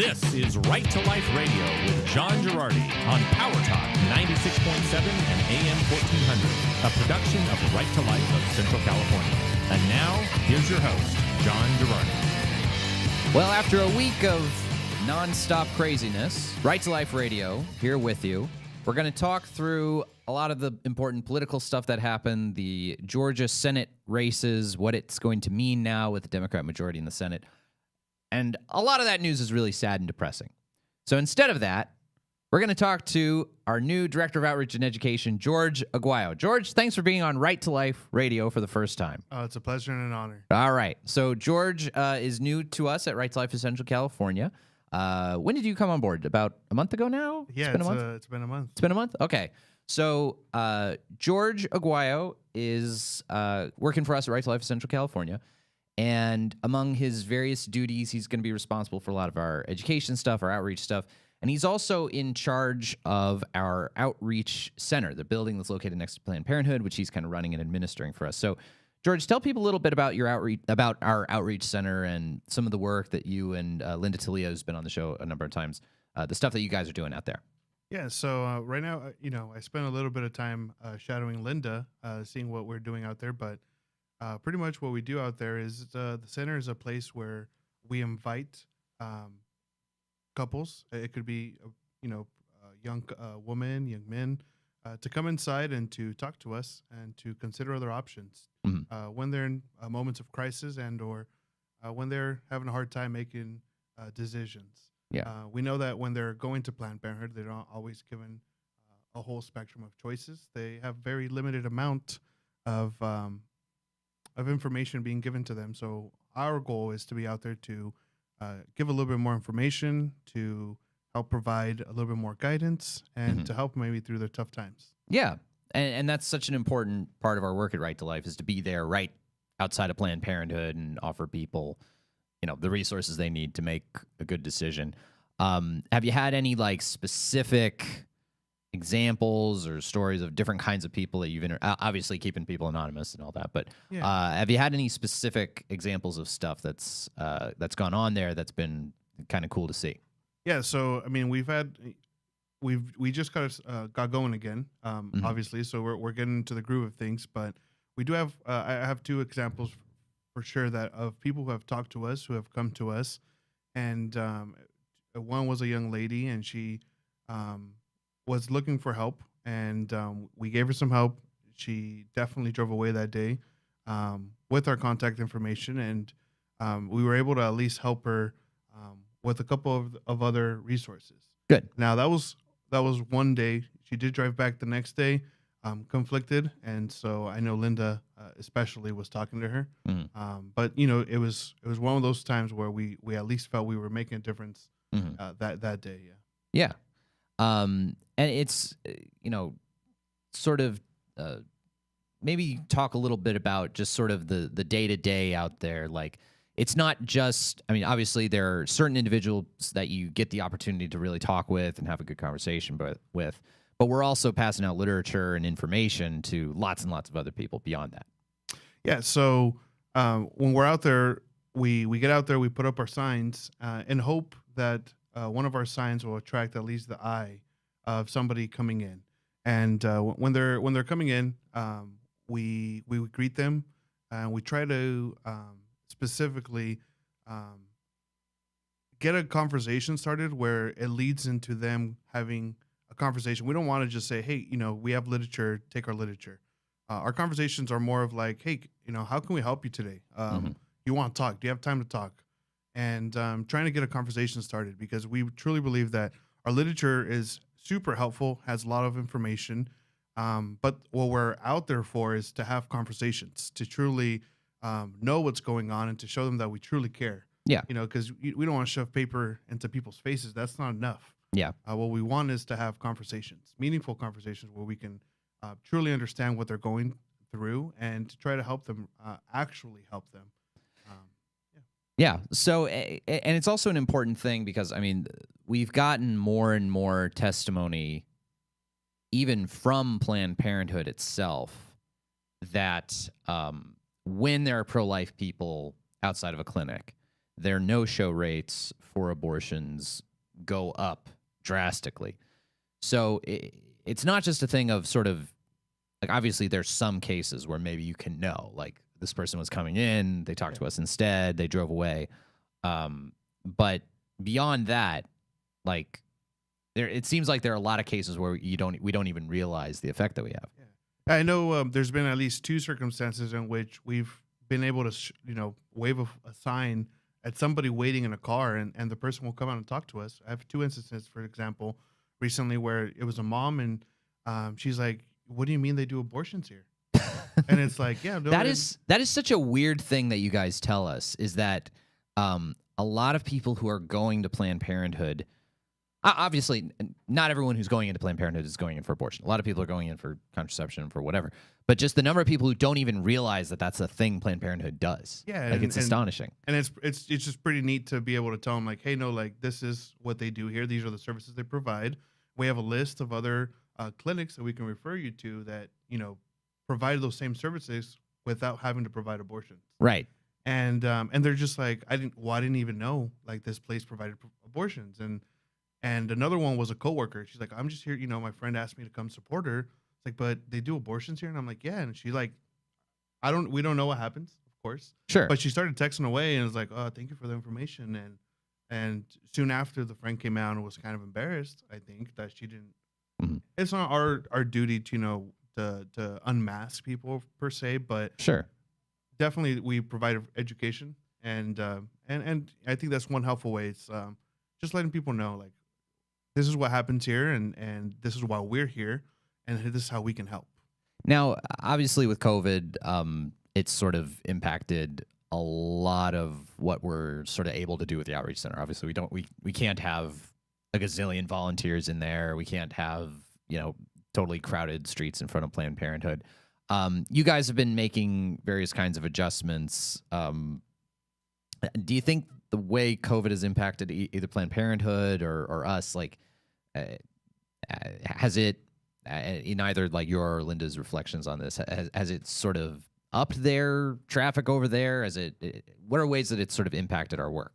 This is Right to Life Radio with John Gerardi on Power Talk 96.7 and AM 1400, a production of Right to Life of Central California. And now, here's your host, John Gerardi. Well, after a week of nonstop craziness, Right to Life Radio here with you. We're going to talk through a lot of the important political stuff that happened, the Georgia Senate races, what it's going to mean now with the Democrat majority in the Senate. And a lot of that news is really sad and depressing. So instead of that, we're going to talk to our new Director of Outreach and Education, George Aguayo. George, thanks for being on Right to Life Radio for the first time. Oh, it's a pleasure and an honor. All right. So George is new to us at Right to Life of Central California. When did you come on board? About a month ago now? Yeah, it's been a month. It's been a month. It's been a month? Okay. So George Aguayo is working for us at Right to Life of Central California. And among his various duties, he's going to be responsible for a lot of our education stuff, our outreach stuff. And he's also in charge of our outreach center, the building that's located next to Planned Parenthood, which he's kind of running and administering for us. So, George, tell people a little bit about your outreach, about our outreach center and some of the work that you and Linda Talia, who's been on the show a number of times, the stuff that you guys are doing out there. Yeah, so right now, I spent a little bit of time shadowing Linda, seeing what we're doing out there. But pretty much what we do out there is the center is a place where we invite couples. It could be, young women, young men, to come inside and to talk to us and to consider other options when they're in moments of crisis and or when they're having a hard time making decisions. Yeah. We know that when they're going to Planned Parenthood, they're not always given a whole spectrum of choices. They have very limited amount of information being given to them. So our goal is to be out there to give a little bit more information, to help provide a little bit more guidance, and to help maybe through their tough times. Yeah, and that's such an important part of our work at Right to Life is to be there right outside of Planned Parenthood and offer people, the resources they need to make a good decision. Have you had any specific examples or stories of different kinds of people that you've obviously keeping people anonymous and all that, but have you had any specific examples of stuff that's gone on there that's been kind of cool to see? Yeah, so I mean, we just got going again, obviously. So we're getting into the groove of things, but we do have I have two examples for sure that of people who have talked to us, who have come to us, and one was a young lady, and she was looking for help, and we gave her some help. She definitely drove away that day with our contact information, and we were able to at least help her with a couple of other resources. Good. That was one day. She did drive back the next day, conflicted, and so I know Linda especially was talking to her. But it was one of those times where we at least felt we were making a difference that day. Yeah. And it's, sort of maybe talk a little bit about just sort of the day-to-day out there. It's not just, obviously there are certain individuals that you get the opportunity to really talk with and have a good conversation with, but we're also passing out literature and information to lots and lots of other people beyond that. Yeah. So when we're out there, we get out there, we put up our signs in hope that one of our signs will attract at least the eye of somebody coming in. And when they're coming in, we greet them, and we try to specifically get a conversation started where it leads into them having a conversation. We don't want to just say, hey, we have literature, take our literature. Our conversations are more of like, hey, how can we help you today? You want to talk? Do you have time to talk? And trying to get a conversation started, because we truly believe that our literature is super helpful, has a lot of information. But what we're out there for is to have conversations, to truly know what's going on and to show them that we truly care. Yeah. Because we don't want to shove paper into people's faces. That's not enough. Yeah. What we want is to have conversations, meaningful conversations where we can truly understand what they're going through and to try to help them, actually help them. Yeah. So, and it's also an important thing because, we've gotten more and more testimony, even from Planned Parenthood itself, that when there are pro-life people outside of a clinic, their no-show rates for abortions go up drastically. So it's not just a thing of sort of like, obviously there's some cases where maybe you can know, like this person was coming in, they talked to us instead, they drove away. But beyond that, like it seems like there are a lot of cases where we don't even realize the effect that we have. Yeah. I know there's been at least 2 circumstances in which we've been able to, wave a sign at somebody waiting in a car, and the person will come out and talk to us. I have 2 instances, for example, recently where it was a mom, and she's like, "What do you mean they do abortions here?" And it's like, yeah, no, that is such a weird thing that you guys tell us, is that a lot of people who are going to Planned Parenthood, obviously not everyone who's going into Planned Parenthood is going in for abortion. A lot of people are going in for contraception, for whatever. But just the number of people who don't even realize that that's a thing Planned Parenthood does. Yeah, like it's astonishing. And it's just pretty neat to be able to tell them, like, hey, no, like this is what they do here. These are the services they provide. We have a list of other clinics that we can refer you to that provide those same services without having to provide abortion. Right. And they're just like, I didn't even know like this place provided abortions. And another one was a coworker. She's like, I'm just here. My friend asked me to come support her. It's like, but they do abortions here, and I'm like, yeah. And she's like, we don't know what happens, of course. Sure. But she started texting away and was like, oh, thank you for the information. And soon after, the friend came out and was kind of embarrassed, I think, that she didn't. Mm-hmm. It's not our duty to to unmask people per se, but sure, definitely we provide education, and I think that's one helpful way. It's just letting people know, like, this is what happens here, and this is why we're here, and this is how we can help. Now, obviously, with COVID, it's sort of impacted a lot of what we're sort of able to do with the outreach center. Obviously, we can't have a gazillion volunteers in there. We can't have totally crowded streets in front of Planned Parenthood. You guys have been making various kinds of adjustments. Do you think the way COVID has impacted either Planned Parenthood or us, like, has it, in either like your or Linda's reflections on this, has it sort of upped their traffic over there? What are ways that it's sort of impacted our work?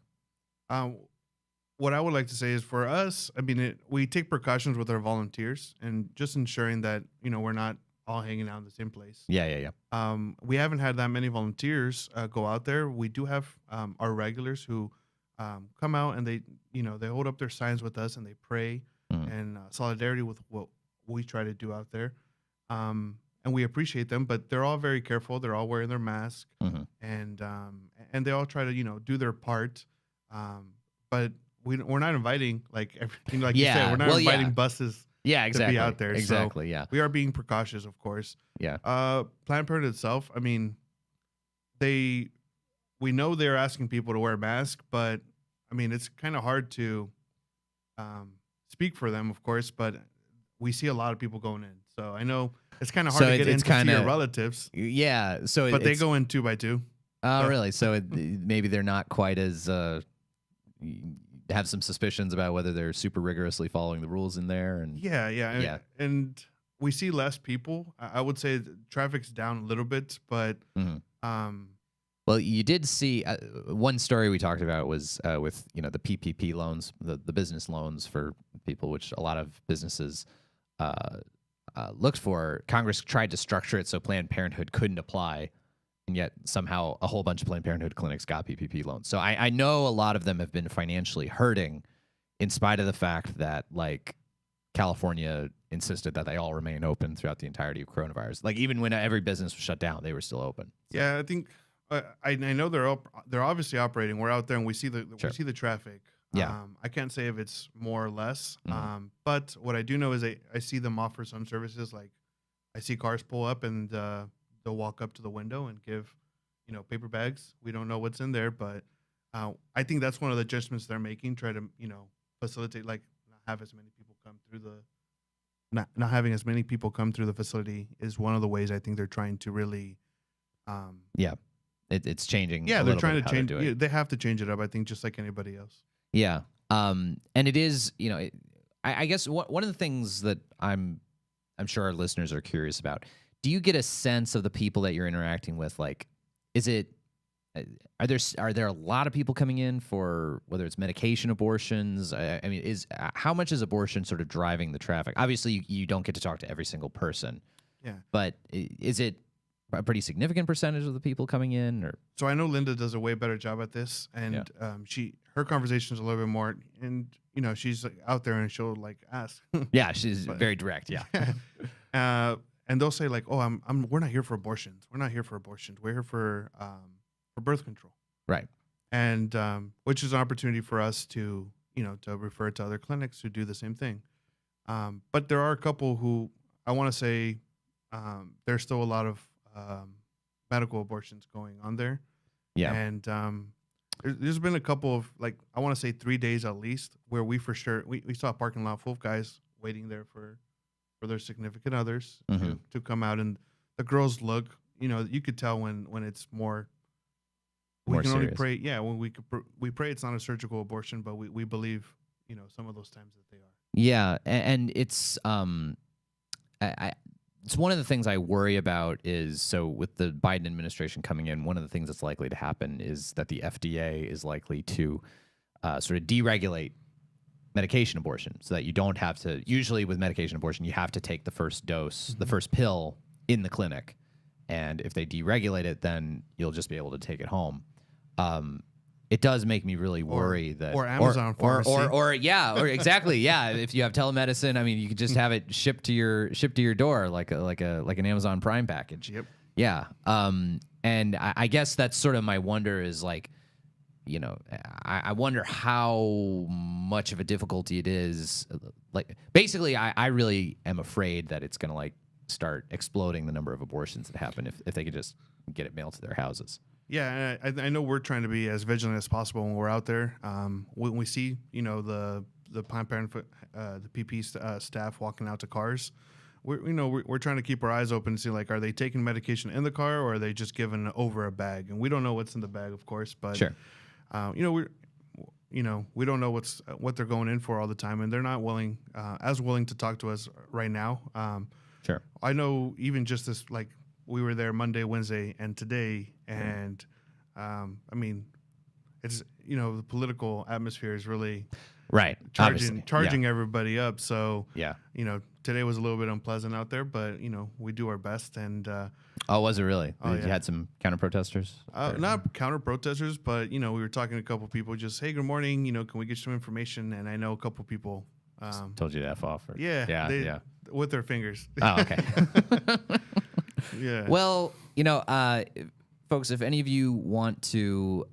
What I would like to say is, for us, I mean, we take precautions with our volunteers and just ensuring that, we're not all hanging out in the same place. Yeah. We haven't had that many volunteers go out there. We do have our regulars who come out and they hold up their signs with us and they pray in solidarity with what we try to do out there. And we appreciate them, but they're all very careful. They're all wearing their mask, and they all try to do their part. But we're not inviting you said, we're not inviting buses. Yeah, exactly. To be out there. Exactly. So yeah. We are being precautious, of course. Yeah. Planned Parenthood itself, I mean, we know they're asking people to wear a mask, but I mean, it's kind of hard to speak for them, of course, but we see a lot of people going in. So I know it's kind of hard to get in to see your relatives. Yeah. But they go in 2 by 2. Oh, really? So maybe they're not quite as have some suspicions about whether they're super rigorously following the rules in there. And yeah. And we see less people. I would say traffic's down a little bit, but well, you did see one story we talked about was with the PPP loans, the business loans for people, which a lot of businesses looked for. Congress tried to structure it so Planned Parenthood couldn't apply, and yet somehow a whole bunch of Planned Parenthood clinics got PPP loans. So I know a lot of them have been financially hurting, in spite of the fact that, like, California insisted that they all remain open throughout the entirety of coronavirus. Like, even when every business was shut down, they were still open. Yeah, I think I know they're obviously operating. We're out there and we see the traffic. Yeah. I can't say if it's more or less. But what I do know is I see them offer some services. Like, I see cars pull up and they'll walk up to the window and give, paper bags. We don't know what's in there, but I think that's one of the adjustments they're making. Try to, facilitate, like, not having as many people come through the facility is one of the ways I think they're trying to really. It's changing. Yeah, they're trying to change. They have to change it up, I think, just like anybody else. Yeah. And it is, I guess one of the things that I'm sure our listeners are curious about. Do you get a sense of the people that you're interacting with? Like, is it, are there a lot of people coming in for whether it's medication abortions? I mean, how much is abortion sort of driving the traffic? Obviously, you don't get to talk to every single person. Yeah. But is it a pretty significant percentage of the people coming in? Or So I know Linda does a way better job at this, and her conversation is a little bit more, and she's like out there and she'll like ask. Yeah, she's very direct. Yeah. And they'll say like, "Oh, we're not here for abortions. We're not here for abortions. We're here for birth control." Right. And which is an opportunity for us to to refer to other clinics who do the same thing. But there are a couple who I want to say there's still a lot of medical abortions going on there. Yeah. And there's been a couple of like I want to say 3 days at least where we for sure we saw a parking lot full of guys waiting there for their significant others to come out, and the girls look, you could tell when it's more. We can only pray. Yeah, when we pray it's not a surgical abortion, but we believe some of those times that they are. Yeah, and it's it's one of the things I worry about is, so with the Biden administration coming in, one of the things that's likely to happen is that the FDA is likely to sort of deregulate medication abortion so that you don't have to, usually with medication abortion, you have to take the first dose, the first pill in the clinic. And if they deregulate it, then you'll just be able to take it home. It does make me really worry that, or Amazon pharmacy, or exactly, yeah. If you have telemedicine, I mean, you could just have it shipped to your door like an Amazon Prime package. Yep. Yeah. And I guess that's sort of my wonder is like, I wonder how much of a difficulty it is. Like, basically, I really am afraid that it's going to like start exploding the number of abortions that happen if they could just get it mailed to their houses. Yeah, I know we're trying to be as vigilant as possible when we're out there. When we see, the Planned Parenthood, the PP staff walking out to cars, we're trying to keep our eyes open and see like, are they taking medication in the car or are they just giving over a bag? And we don't know what's in the bag, of course, but sure. We don't know what they're going in for all the time, and they're not willing to talk to us right now. Sure. I know even just this like. We were there Monday, Wednesday, and today, and I mean, it's the political atmosphere is really right charging everybody up. So yeah, today was a little bit unpleasant out there, but we do our best. And oh, was it really? Oh, you had some counter protesters? Not counter protesters, but we were talking to a couple people. Just hey, good morning. Can we get some information? And I know a couple people told you to F off. Or, yeah, with their fingers. Oh, okay. Yeah. Well, folks, if any of you want to,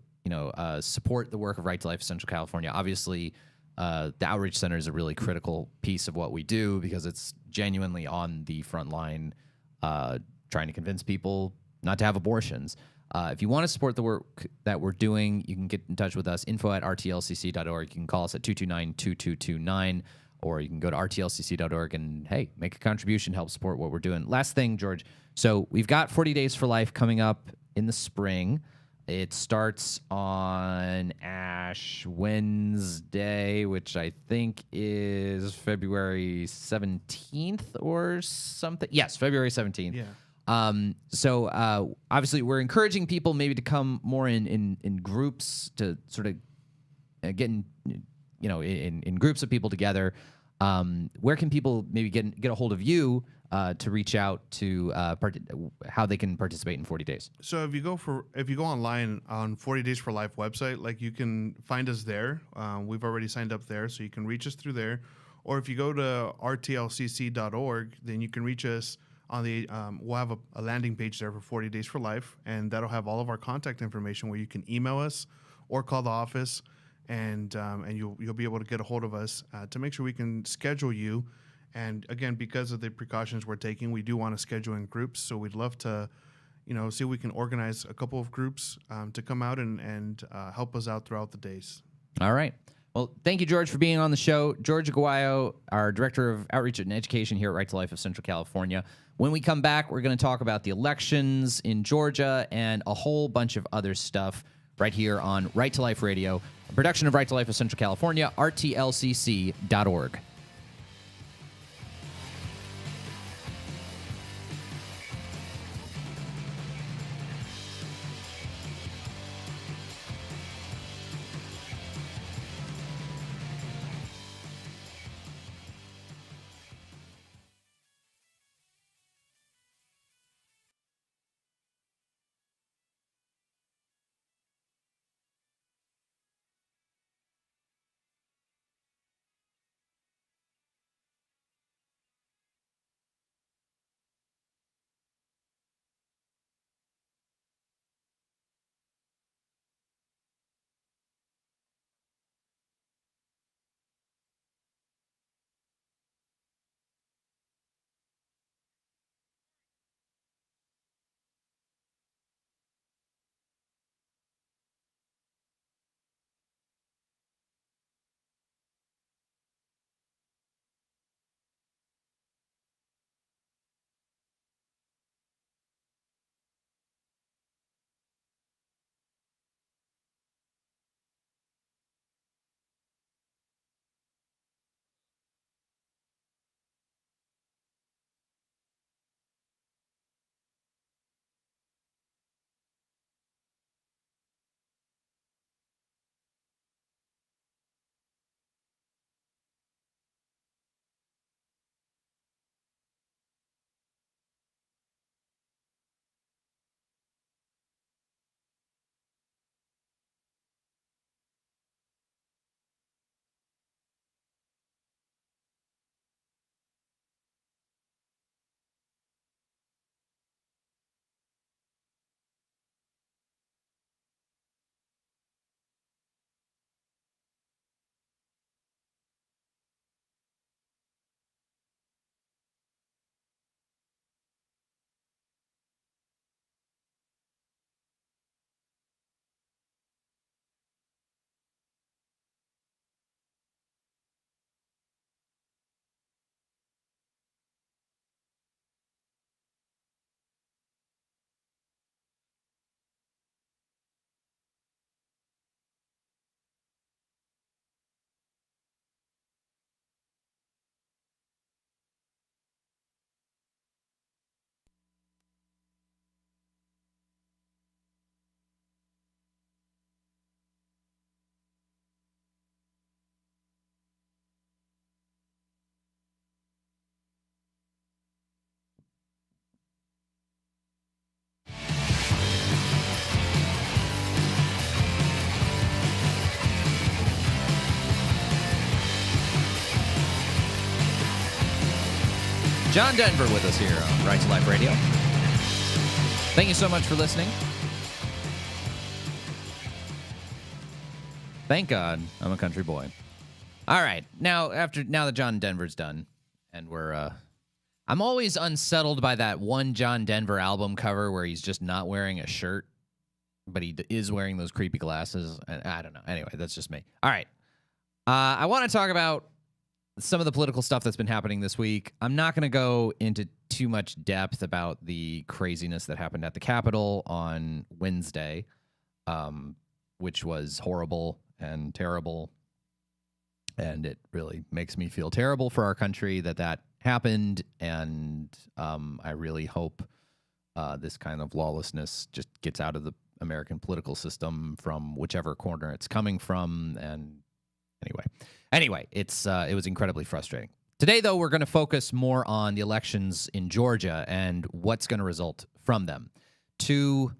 support the work of Right to Life Central California, obviously, the Outreach Center is a really critical piece of what we do because it's genuinely on the front line, trying to convince people not to have abortions. If you want to support the work that we're doing, you can get in touch with us, info@rtlcc.org. You can call us at 229-2229. Or you can go to rtlcc.org and, hey, make a contribution, help support what we're doing. Last thing, George. So we've got 40 Days for Life coming up in the spring. It starts on Ash Wednesday, which I think is February 17th or something. Yes, February 17th. Yeah. So obviously we're encouraging people maybe to come more in groups to sort of get in groups of people together. Where can people maybe get a hold of you to reach out to how they can participate in 40 days? So if you go online on 40 Days for Life website, like you can find us there. We've already signed up there, so you can reach us through there. Or if you go to rtlcc.org, then you can reach us on the. We'll have a landing page there for 40 Days for Life, and that'll have all of our contact information where you can email us or call the office. And you'll be able to get a hold of us to make sure we can schedule you. And again, because of the precautions we're taking, we do want to schedule in groups. So we'd love to, see if we can organize a couple of groups to come out and help us out throughout the days. All right. Well, thank you, George, for being on the show. George Aguayo, our Director of Outreach and Education here at Right to Life of Central California. When we come back, we're going to talk about the elections in Georgia and a whole bunch of other stuff right here on Right to Life Radio, a production of Right to Life of Central California, rtlcc.org. John Denver with us here on Right to Life Radio. Thank you so much for listening. Thank God I'm a country boy. All right, now that John Denver's done, and I'm always unsettled by that one John Denver album cover where he's just not wearing a shirt, but he is wearing those creepy glasses. I don't know. Anyway, that's just me. All right, I want to talk about some of the political stuff that's been happening this week. I'm not going to go into too much depth about the craziness that happened at the Capitol on Wednesday, which was horrible and terrible. And it really makes me feel terrible for our country that happened. And I really hope this kind of lawlessness just gets out of the American political system from whichever corner it's coming from. And Anyway, it was incredibly frustrating. Today, though, we're going to focus more on the elections in Georgia and what's going to result from them. Two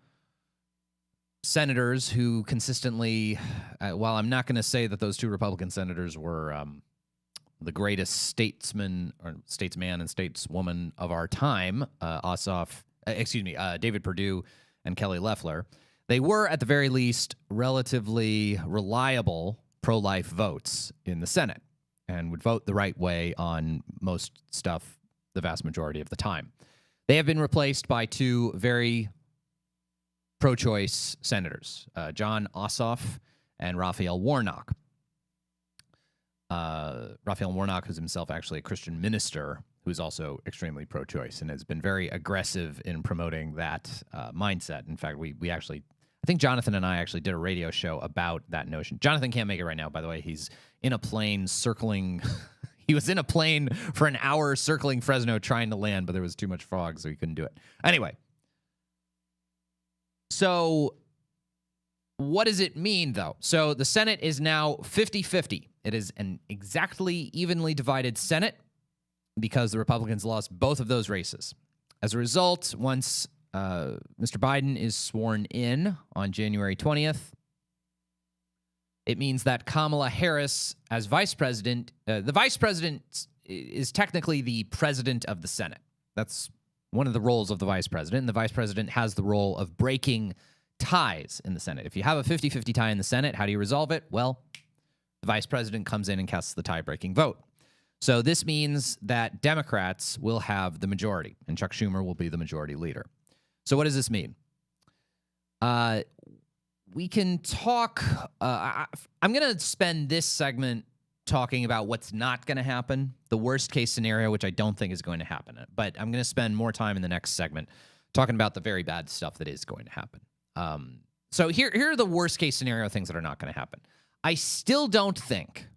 senators who consistently, while I'm not going to say that those two Republican senators were the greatest statesman and stateswoman of our time, David Perdue and Kelly Loeffler, they were at the very least relatively reliable pro-life votes in the Senate and would vote the right way on most stuff the vast majority of the time. They have been replaced by two very pro-choice senators, John Ossoff and Raphael Warnock. Raphael Warnock is himself actually a Christian minister who is also extremely pro-choice and has been very aggressive in promoting that mindset. In fact, I think Jonathan and I actually did a radio show about that notion. Jonathan can't make it right now, by the way. He's in a plane circling. He was in a plane for an hour circling Fresno trying to land, but there was too much fog, so he couldn't do it. Anyway, so what does it mean, though? So the Senate is now 50-50. It is an exactly evenly divided Senate because the Republicans lost both of those races. As a result, once Mr. Biden is sworn in on January 20th, it means that Kamala Harris, as vice president, the vice president is technically the president of the Senate. That's one of the roles of the vice president. And the vice president has the role of breaking ties in the Senate. If you have a 50-50 tie in the Senate, how do you resolve it? Well, the vice president comes in and casts the tie-breaking vote. So this means that Democrats will have the majority, and Chuck Schumer will be the majority leader. So what does this mean? We can talk. I'm going to spend this segment talking about what's not going to happen, the worst case scenario, which I don't think is going to happen. But I'm going to spend more time in the next segment talking about the very bad stuff that is going to happen. So here are the worst case scenario things that are not going to happen. I still don't think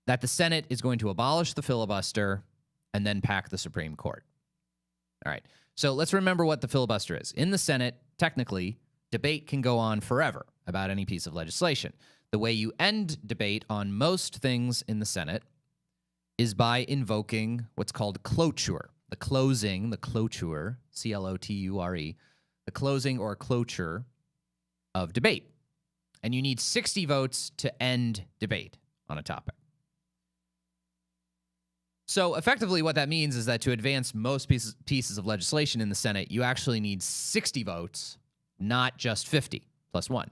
that the Senate is going to abolish the filibuster and then pack the Supreme Court. All right. So let's remember what the filibuster is. In the Senate, technically, debate can go on forever about any piece of legislation. The way you end debate on most things in the Senate is by invoking what's called cloture. The cloture, C-L-O-T-U-R-E, the closing or cloture of debate. And you need 60 votes to end debate on a topic. So effectively what that means is that to advance most pieces of legislation in the Senate, you actually need 60 votes, not just 50 plus one.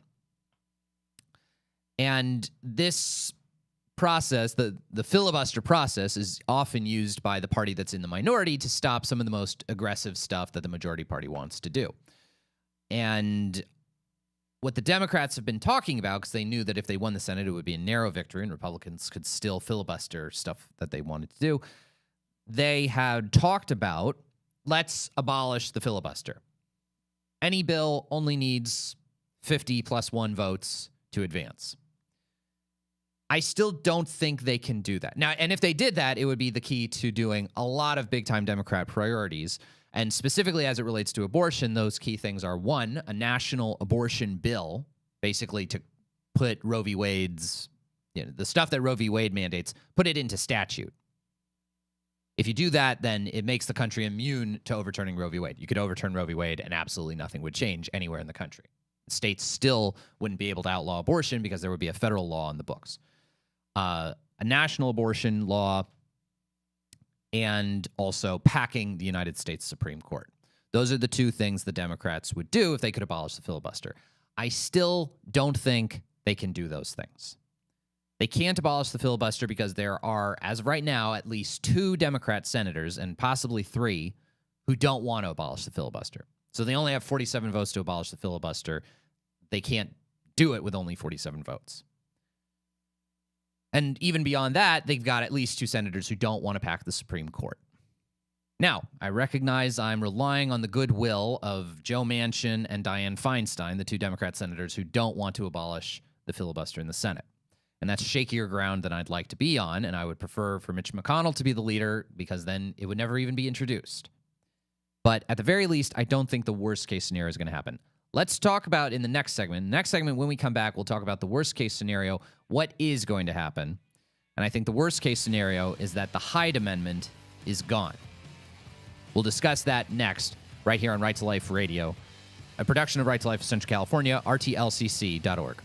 And this process, the filibuster process, is often used by the party that's in the minority to stop some of the most aggressive stuff that the majority party wants to do. And what the Democrats have been talking about, because they knew that if they won the Senate, it would be a narrow victory and Republicans could still filibuster stuff that they wanted to do, they had talked about, let's abolish the filibuster. Any bill only needs 50 plus one votes to advance. I still don't think they can do that. Now, and if they did that, it would be the key to doing a lot of big-time Democrat priorities. And specifically as it relates to abortion, those key things are, one, a national abortion bill, basically to put Roe v. Wade's, the stuff that Roe v. Wade mandates, put it into statute. If you do that, then it makes the country immune to overturning Roe v. Wade. You could overturn Roe v. Wade and absolutely nothing would change anywhere in the country. States still wouldn't be able to outlaw abortion because there would be a federal law on the books. A national abortion law, and also packing the United States Supreme Court. Those are the two things the Democrats would do if they could abolish the filibuster. I still don't think they can do those things. They can't abolish the filibuster because there are, as of right now, at least 2 Democrat senators and possibly 3 who don't want to abolish the filibuster. So they only have 47 votes to abolish the filibuster. They can't do it with only 47 votes. And even beyond that, they've got at least 2 senators who don't want to pack the Supreme Court. Now, I recognize I'm relying on the goodwill of Joe Manchin and Dianne Feinstein, the 2 Democrat senators who don't want to abolish the filibuster in the Senate. And that's shakier ground than I'd like to be on, and I would prefer for Mitch McConnell to be the leader because then it would never even be introduced. But at the very least, I don't think the worst-case scenario is going to happen. Let's talk about in the next segment. Next segment, when we come back, we'll talk about the worst-case scenario, what is going to happen. And I think the worst-case scenario is that the Hyde Amendment is gone. We'll discuss that next, right here on Right to Life Radio, a production of Right to Life of Central California, rtlcc.org.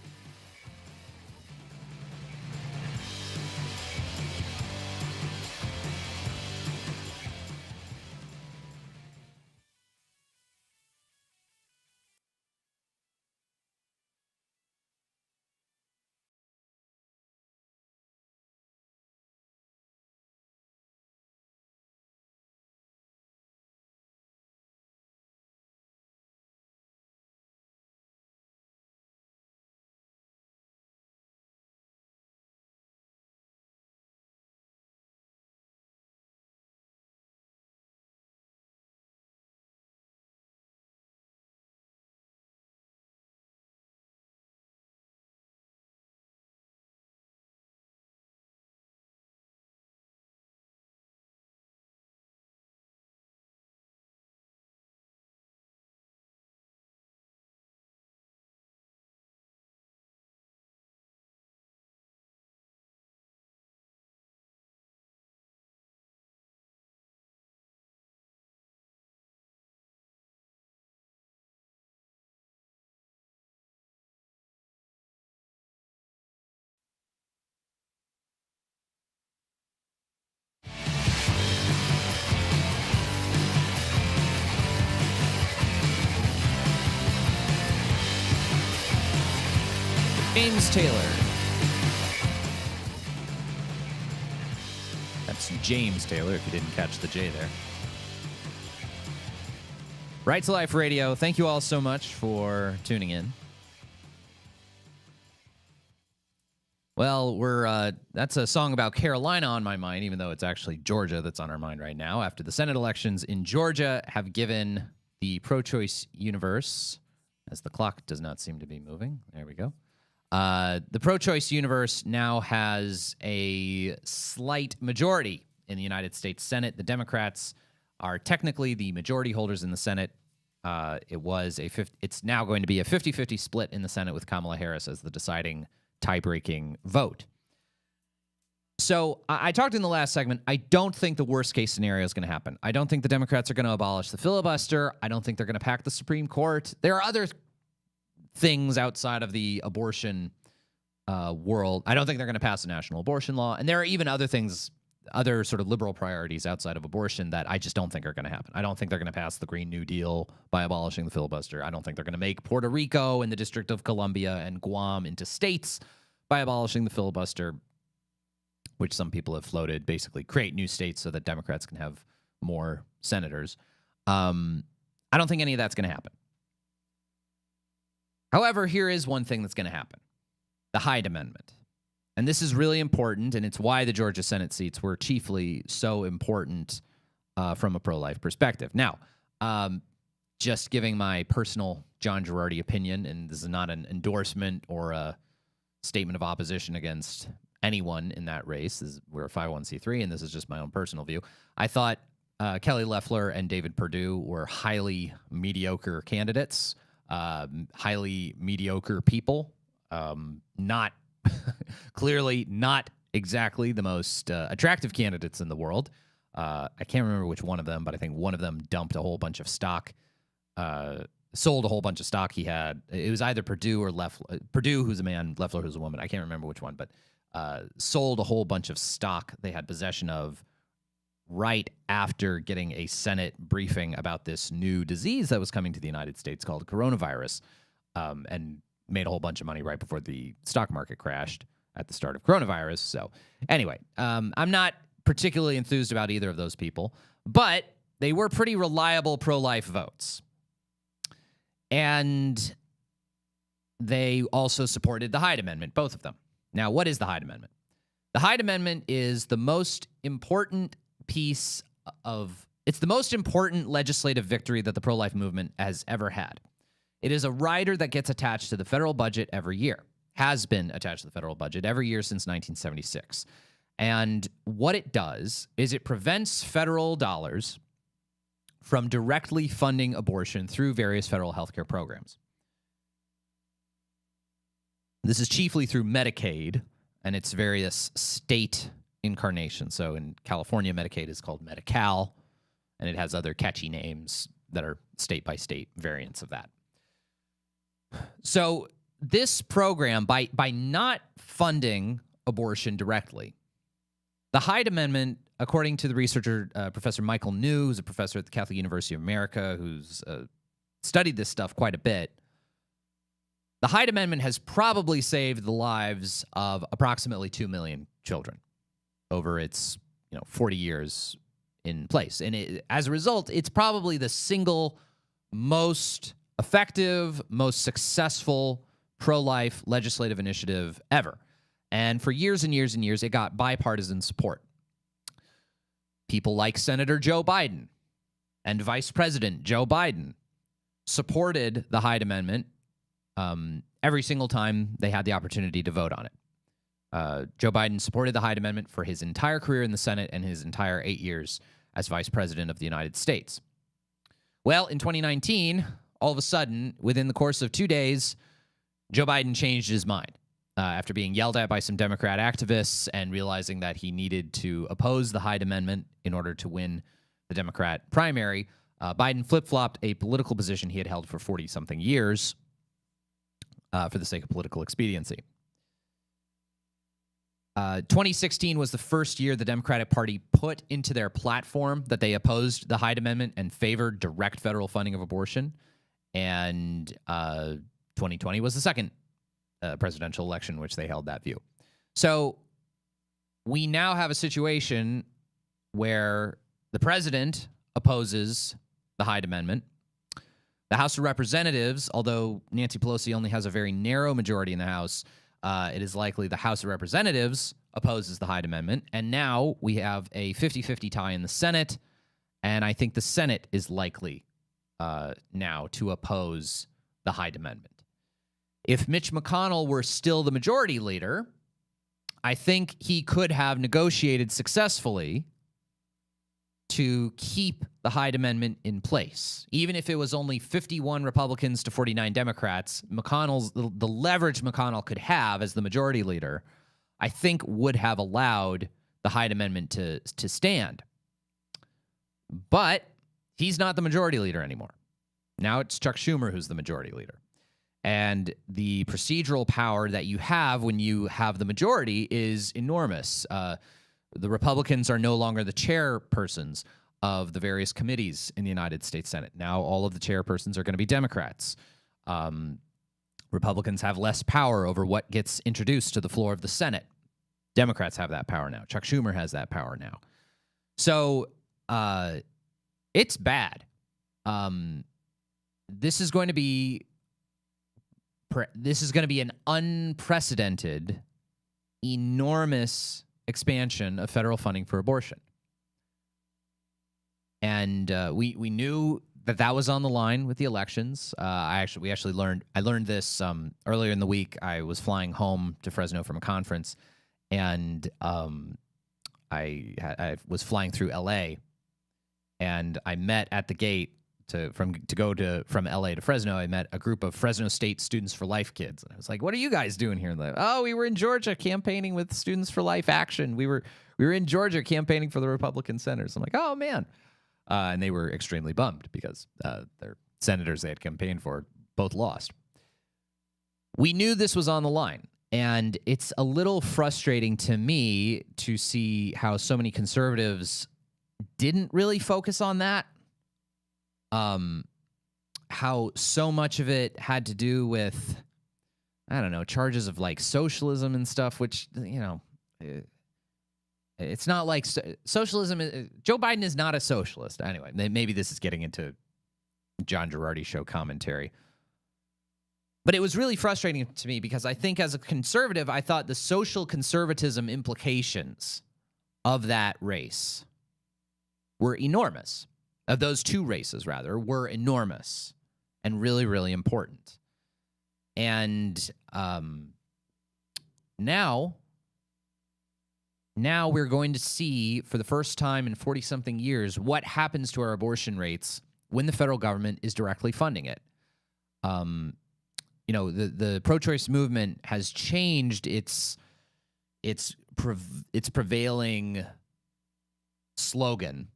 James Taylor. That's James Taylor, if you didn't catch the J there. Right to Life Radio, thank you all so much for tuning in. Well, that's a song about Carolina on my mind, even though it's actually Georgia that's on our mind right now, after the Senate elections in Georgia have given the pro-choice universe, as the clock does not seem to be moving. There we go. The pro-choice universe now has a slight majority in the United States Senate. The Democrats are technically the majority holders in the Senate. It's now going to be a 50-50 split in the Senate with Kamala Harris as the deciding tie-breaking vote. So I talked in the last segment, I don't think the worst-case scenario is going to happen. I don't think the Democrats are going to abolish the filibuster. I don't think they're going to pack the Supreme Court. There are other things outside of the abortion world. I don't think they're going to pass a national abortion law. And there are even other things, other sort of liberal priorities outside of abortion that I just don't think are going to happen. I don't think they're going to pass the Green New Deal by abolishing the filibuster. I don't think they're going to make Puerto Rico and the District of Columbia and Guam into states by abolishing the filibuster, which some people have floated, basically create new states so that Democrats can have more senators. I don't think any of that's going to happen. However, here is one thing that's going to happen. The Hyde Amendment. And this is really important, and it's why the Georgia Senate seats were chiefly so important from a pro-life perspective. Now, just giving my personal John Gerardi opinion, and this is not an endorsement or a statement of opposition against anyone in that race. We're a 501c3, and this is just my own personal view. I thought Kelly Loeffler and David Perdue were highly mediocre candidates. Highly mediocre people, not clearly not exactly the most attractive candidates in the world. I can't remember which one of them, but I think one of them dumped a whole bunch of stock, sold a whole bunch of stock he had. It was either Perdue or Loeffler. Perdue, who's a man, Loeffler, who's a woman. I can't remember which one, but sold a whole bunch of stock they had possession of right after getting a Senate briefing about this new disease that was coming to the United States called coronavirus, and made a whole bunch of money right before the stock market crashed at the start of coronavirus. So anyway, I'm not particularly enthused about either of those people, but they were pretty reliable pro-life votes. And they also supported the Hyde Amendment, both of them. Now, what is the Hyde Amendment? The Hyde Amendment is the most important it's the most important legislative victory that the pro-life movement has ever had. It is a rider that gets attached to the federal budget every year, has been attached to the federal budget every year since 1976. And what it does is it prevents federal dollars from directly funding abortion through various federal healthcare programs. This is chiefly through Medicaid and its various state incarnations. So in California, Medicaid is called Medi-Cal, and it has other catchy names that are state-by-state variants of that. So this program, by not funding abortion directly, the Hyde Amendment, according to the researcher, Professor Michael New, who's a professor at the Catholic University of America, who's studied this stuff quite a bit, the Hyde Amendment has probably saved the lives of approximately 2 million children over its 40 years in place. And as a result, it's probably the single most effective, most successful pro-life legislative initiative ever. And for years and years and years, it got bipartisan support. People like Senator Joe Biden and Vice President Joe Biden supported the Hyde Amendment every single time they had the opportunity to vote on it. Joe Biden supported the Hyde Amendment for his entire career in the Senate and his entire 8 years as Vice President of the United States. Well, in 2019, all of a sudden, within the course of 2 days, Joe Biden changed his mind. After being yelled at by some Democrat activists and realizing that he needed to oppose the Hyde Amendment in order to win the Democrat primary, Biden flip-flopped a political position he had held for 40-something years for the sake of political expediency. 2016 was the first year the Democratic Party put into their platform that they opposed the Hyde Amendment and favored direct federal funding of abortion. And 2020 was the second presidential election in which they held that view. So we now have a situation where the president opposes the Hyde Amendment. The House of Representatives, although Nancy Pelosi only has a very narrow majority in the House, it is likely the House of Representatives opposes the Hyde Amendment. And now we have a 50-50 tie in the Senate. And I think the Senate is likely now to oppose the Hyde Amendment. If Mitch McConnell were still the majority leader, I think he could have negotiated successfully to keep the Hyde Amendment in place. Even if it was only 51 Republicans to 49 Democrats, the leverage McConnell could have as the majority leader, I think would have allowed the Hyde Amendment to stand. But he's not the majority leader anymore. Now it's Chuck Schumer who's the majority leader. And the procedural power that you have when you have the majority is enormous. The Republicans are no longer the chairpersons of the various committees in the United States Senate. Now all of the chairpersons are going to be Democrats. Republicans have less power over what gets introduced to the floor of the Senate. Democrats have that power now. Chuck Schumer has that power now. So it's bad. This is going to be an unprecedented, enormous expansion of federal funding for abortion. And we knew that was on the line with the elections. I learned this earlier in the week. I was flying home to Fresno from a conference, and I was flying through L.A. and I met at the gate from LA to Fresno. I met a group of Fresno State Students for Life kids. And I was like, what are you guys doing here? And they're like, oh, we were in Georgia campaigning with Students for Life Action. We were in Georgia campaigning for the Republican senators. I'm like, oh, man. And they were extremely bummed because their senators they had campaigned for both lost. We knew this was on the line. And it's a little frustrating to me to see how so many conservatives didn't really focus on that. How so much of it had to do with, I don't know, charges of like socialism and stuff, which, you know, it's not like socialism. Joe Biden is not a socialist. Anyway, maybe this is getting into John Gerardi show commentary. But it was really frustrating to me because I think as a conservative, I thought the social conservatism implications of that race were enormous. Of those two races, rather, were enormous and really, really important. And now we're going to see, for the first time in 40-something years, what happens to our abortion rates when the federal government is directly funding it. You know, the pro-choice movement has changed its prevailing slogan.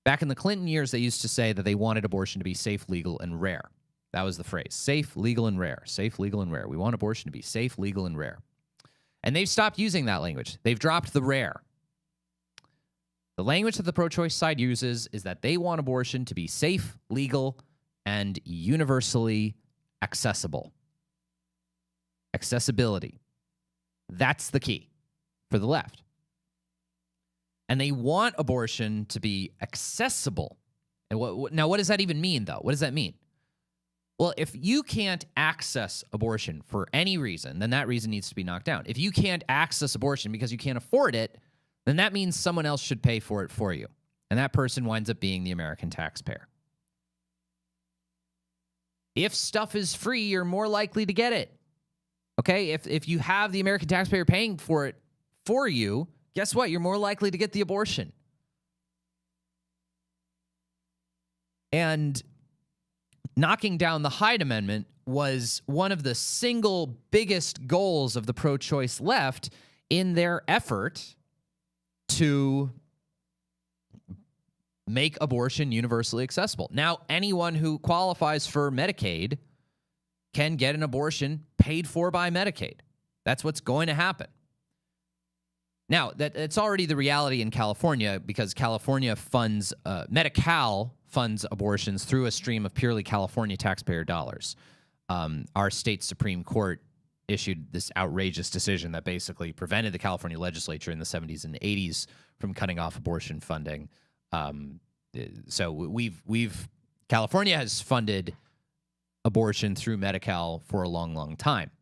Back in the Clinton years, they used to say that they wanted abortion to be safe, legal, and rare. That was the phrase: safe, legal, and rare. Safe, legal, and rare. We want abortion to be safe, legal, and rare. And they've stopped using that language. They've dropped the rare. The language that the pro-choice side uses is that they want abortion to be safe, legal, and universally accessible. Accessibility. That's the key for the left. And they want abortion to be accessible. And now, what does that even mean, though? What does that mean? Well, if you can't access abortion for any reason, then that reason needs to be knocked down. If you can't access abortion because you can't afford it, then that means someone else should pay for it for you. And that person winds up being the American taxpayer. If stuff is free, you're more likely to get it. Okay? If you have the American taxpayer paying for it for you, guess what? You're more likely to get the abortion. And knocking down the Hyde Amendment was one of the single biggest goals of the pro-choice left in their effort to make abortion universally accessible. Now, anyone who qualifies for Medicaid can get an abortion paid for by Medicaid. That's what's going to happen. Now, it's already the reality in California because California funds, Medi-Cal funds abortions through a stream of purely California taxpayer dollars. Our state Supreme Court issued this outrageous decision that basically prevented the California legislature in the 70s and 80s from cutting off abortion funding. So California has funded abortion through Medi-Cal for a long, long time.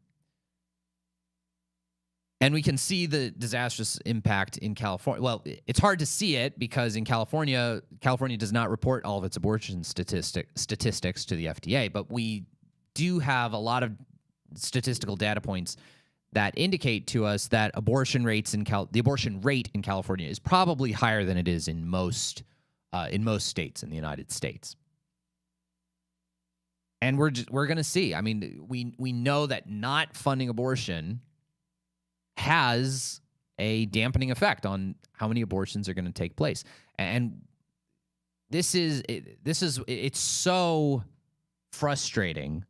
And we can see the disastrous impact in California. Well, it's hard to see it because in California does not report all of its abortion statistics to the FDA, but we do have a lot of statistical data points that indicate to us that the abortion rate in California is probably higher than it is in most states in the United States. And we're going to see. I mean, we know that not funding abortion has a dampening effect on how many abortions are going to take place. And it's so frustrating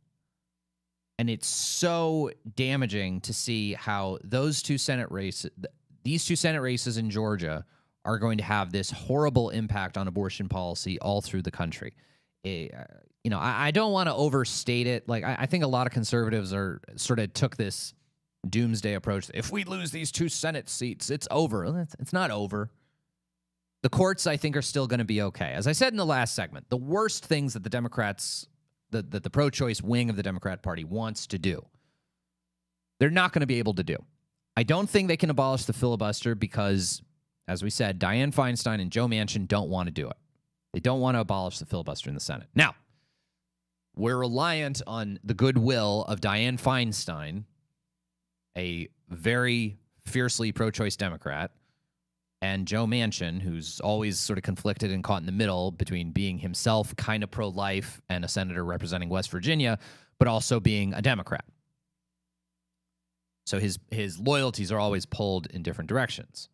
and it's so damaging to see how these two Senate races in Georgia are going to have this horrible impact on abortion policy all through the country. I don't want to overstate it. Like, I think a lot of conservatives took this doomsday approach. If we lose these two Senate seats, it's over. Well, it's not over. The courts, I think, are still going to be okay. As I said in the last segment, the worst things that the Democrats, that the pro-choice wing of the Democrat Party wants to do, they're not going to be able to do. I don't think they can abolish the filibuster because, as we said, Dianne Feinstein and Joe Manchin don't want to do it. They don't want to abolish the filibuster in the Senate. Now, we're reliant on the goodwill of Dianne Feinstein, a very fiercely pro-choice Democrat, and Joe Manchin, who's always sort of conflicted and caught in the middle between being himself kind of pro-life and a senator representing West Virginia, but also being a Democrat. So his loyalties are always pulled in different directions.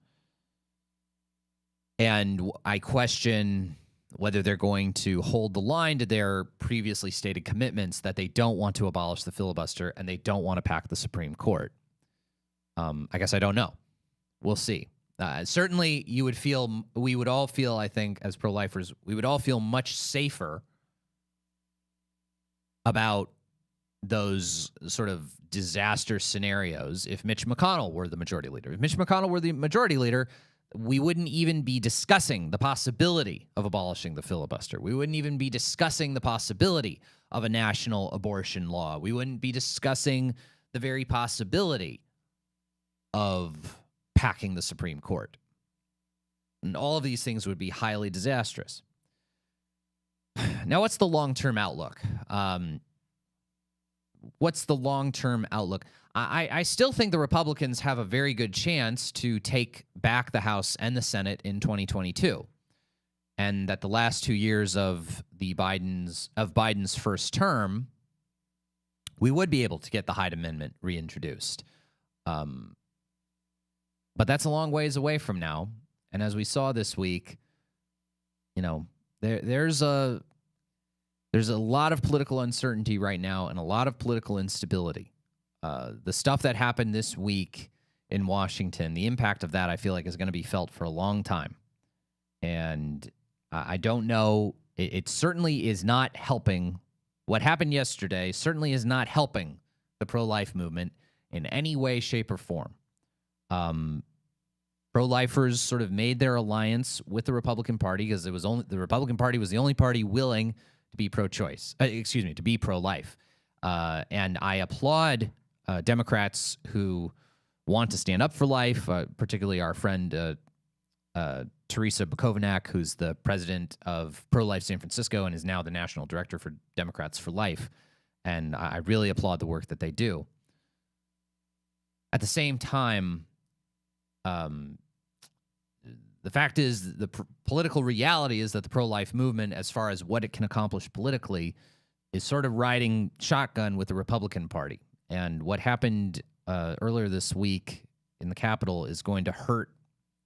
And I question whether they're going to hold the line to their previously stated commitments that they don't want to abolish the filibuster and they don't want to pack the Supreme Court. I guess I don't know. We'll see. Certainly, we would all feel, I think, as pro-lifers, we would all feel much safer about those sort of disaster scenarios if Mitch McConnell were the majority leader. If Mitch McConnell were the majority leader, we wouldn't even be discussing the possibility of abolishing the filibuster. We wouldn't even be discussing the possibility of a national abortion law. We wouldn't be discussing the very possibility of packing the Supreme Court. And all of these things would be highly disastrous. Now, what's the long-term outlook? What's the long-term outlook? I still think the Republicans have a very good chance to take back the House and the Senate in 2022, and that the last 2 years of Biden's first term, we would be able to get the Hyde Amendment reintroduced. But that's a long ways away from now. And as we saw this week, there's a lot of political uncertainty right now and a lot of political instability. The stuff that happened this week in Washington, the impact of that, I feel like, is going to be felt for a long time. And I don't know. It certainly is not helping. What happened yesterday certainly is not helping the pro-life movement in any way, shape, or form. Pro-lifers sort of made their alliance with the Republican Party because the Republican Party was the only party willing to be pro-choice. To be pro-life. And I applaud Democrats who want to stand up for life, particularly our friend Teresa Bukovac, who's the president of Pro-Life San Francisco and is now the national director for Democrats for Life. And I really applaud the work that they do. At the same time, the fact is, the political reality is that the pro-life movement, as far as what it can accomplish politically, is sort of riding shotgun with the Republican Party. And what happened earlier this week in the Capitol is going to hurt.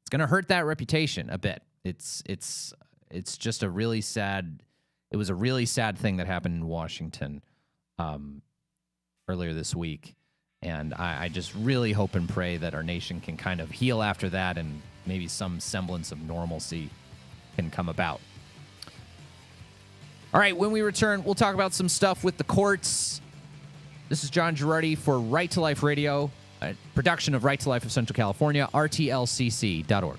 It's going to hurt that reputation a bit. It's just a really sad. It was a really sad thing that happened in Washington earlier this week, and I just really hope and pray that our nation can kind of heal after that, and maybe some semblance of normalcy can come about. All right, when we return, we'll talk about some stuff with the courts. This is John Gerardi for Right to Life Radio, a production of Right to Life of Central California, rtlcc.org.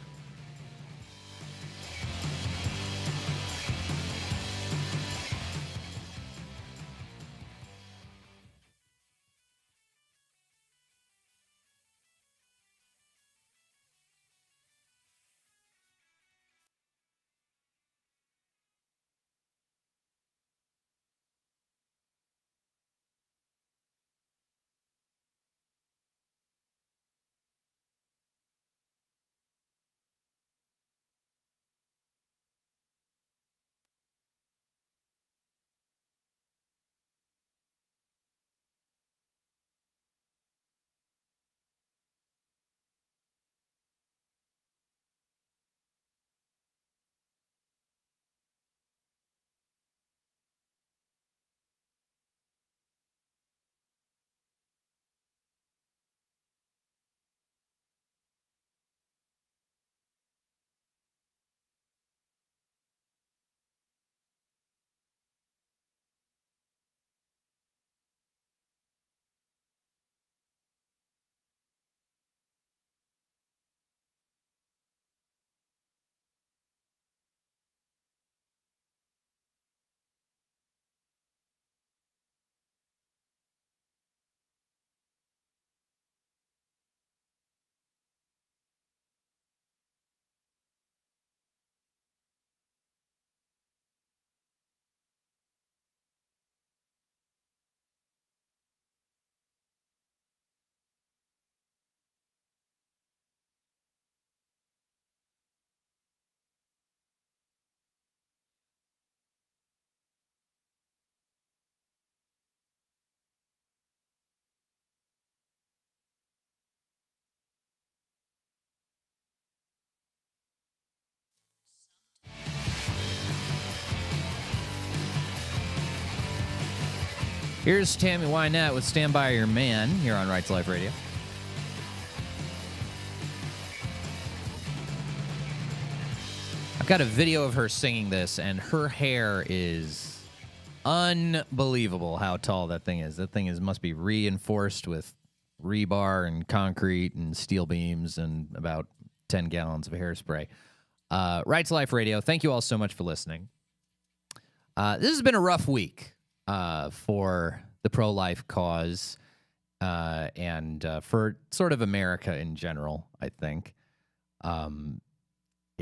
Here's Tammy Wynette with Stand By Your Man here on Right to Life Radio. got a video of her singing this, and her hair is unbelievable how tall that thing is. That thing must be reinforced with rebar and concrete and steel beams and about 10 gallons of hairspray. Right to Life Radio, thank you all so much for listening. This has been a rough week for the pro-life cause and for sort of America in general, I think.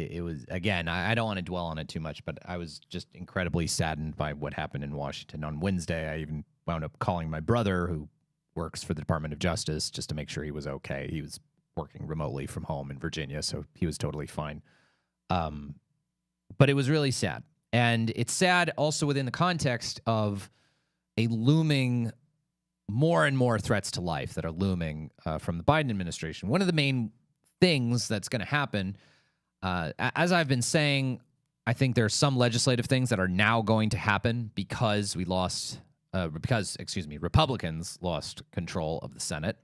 It was, again, I don't want to dwell on it too much, but I was just incredibly saddened by what happened in Washington on Wednesday. I even wound up calling my brother, who works for the Department of Justice, just to make sure he was okay. He was working remotely from home in Virginia, so he was totally fine. But it was really sad. And it's sad also within the context of a looming, more and more threats to life that are looming from the Biden administration. One of the main things that's going to happen, as I've been saying, I think there are some legislative things that are now going to happen because Republicans lost control of the Senate.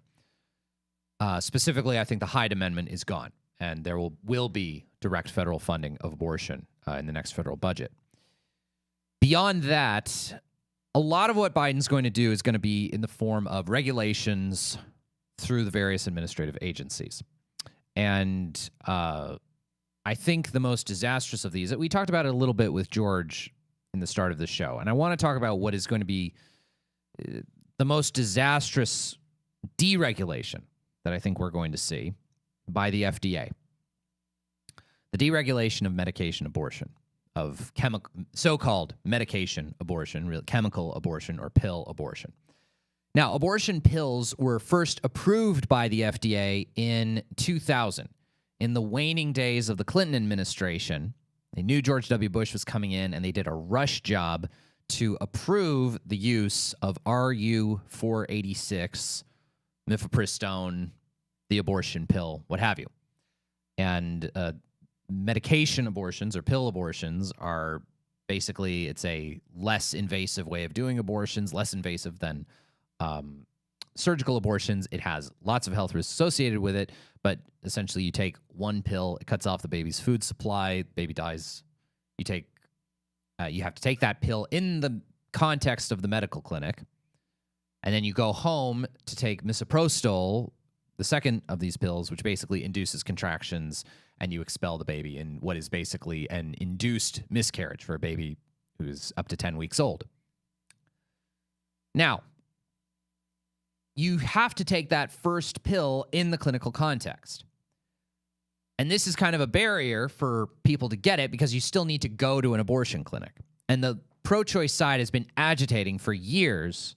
Specifically, I think the Hyde Amendment is gone, and there will be direct federal funding of abortion in the next federal budget. Beyond that, a lot of what Biden's going to do is going to be in the form of regulations through the various administrative agencies. And I think the most disastrous of these, we talked about it a little bit with George in the start of the show, and I want to talk about what is going to be the most disastrous deregulation that I think we're going to see by the FDA. The deregulation of medication abortion, of so-called medication abortion, chemical abortion, or pill abortion. Now, abortion pills were first approved by the FDA in 2000. In the waning days of the Clinton administration, they knew George W. Bush was coming in, and they did a rush job to approve the use of RU-486, mifepristone, the abortion pill, what have you. And medication abortions or pill abortions are basically, it's a less invasive way of doing abortions, less invasive than surgical abortions. It has lots of health risks associated with it, but essentially you take one pill, it cuts off the baby's food supply, baby dies. You have to take that pill in the context of the medical clinic, and then you go home to take misoprostol, the second of these pills, which basically induces contractions, and you expel the baby in what is basically an induced miscarriage for a baby who's up to 10 weeks old. Now, you have to take that first pill in the clinical context. And this is kind of a barrier for people to get it because you still need to go to an abortion clinic. And the pro-choice side has been agitating for years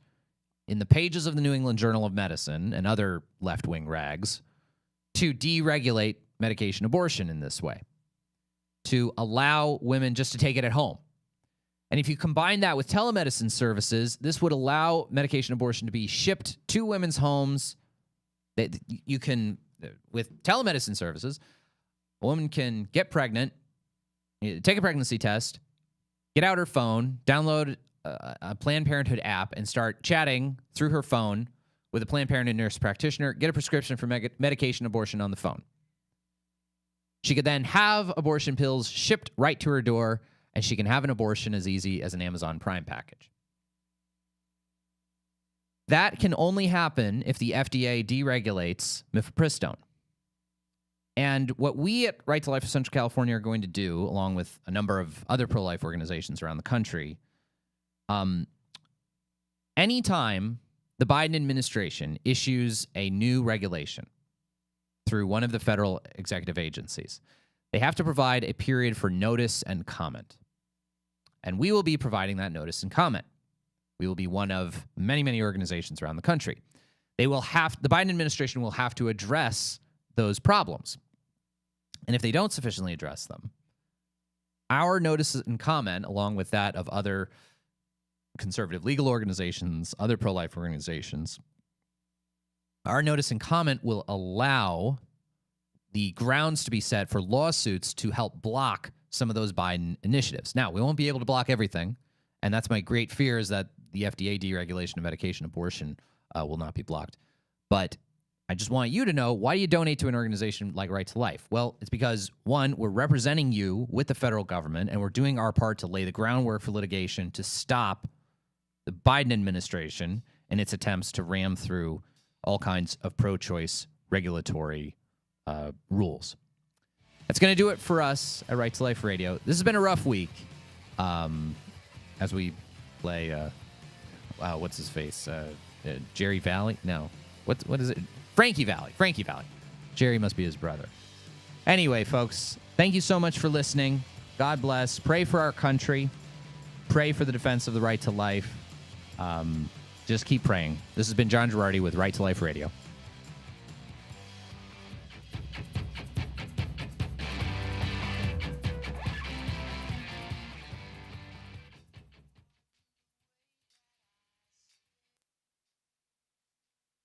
in the pages of the New England Journal of Medicine and other left-wing rags to deregulate medication abortion in this way, to allow women just to take it at home. And if you combine that with telemedicine services, this would allow medication abortion to be shipped to women's homes. You can, with telemedicine services, a woman can get pregnant, take a pregnancy test, get out her phone, download a Planned Parenthood app, and start chatting through her phone with a Planned Parenthood nurse practitioner, get a prescription for medication abortion on the phone. She could then have abortion pills shipped right to her door, and she can have an abortion as easy as an Amazon Prime package. That can only happen if the FDA deregulates mifepristone. And what we at Right to Life of Central California are going to do, along with a number of other pro-life organizations around the country, anytime the Biden administration issues a new regulation through one of the federal executive agencies, they have to provide a period for notice and comment. And we will be providing that notice and comment. We will be one of many, many organizations around the country. The Biden administration will have to address those problems. And if they don't sufficiently address them, our notice and comment, along with that of other conservative legal organizations, other pro-life organizations, our notice and comment will allow the grounds to be set for lawsuits to help block some of those Biden initiatives. Now, we won't be able to block everything, and that's my great fear, is that the FDA deregulation of medication abortion will not be blocked. But I just want you to know, why do you donate to an organization like Right to Life? Well, it's because, one, we're representing you with the federal government, and we're doing our part to lay the groundwork for litigation to stop the Biden administration and its attempts to ram through all kinds of pro-choice regulatory rules. That's going to do it for us at Right to Life Radio. This has been a rough week as we play, what's his face? Jerry Valley? No. What is it? Frankie Valley. Jerry must be his brother. Anyway, folks, thank you so much for listening. God bless. Pray for our country. Pray for the defense of the right to life. Just keep praying. This has been John Gerardi with Right to Life Radio.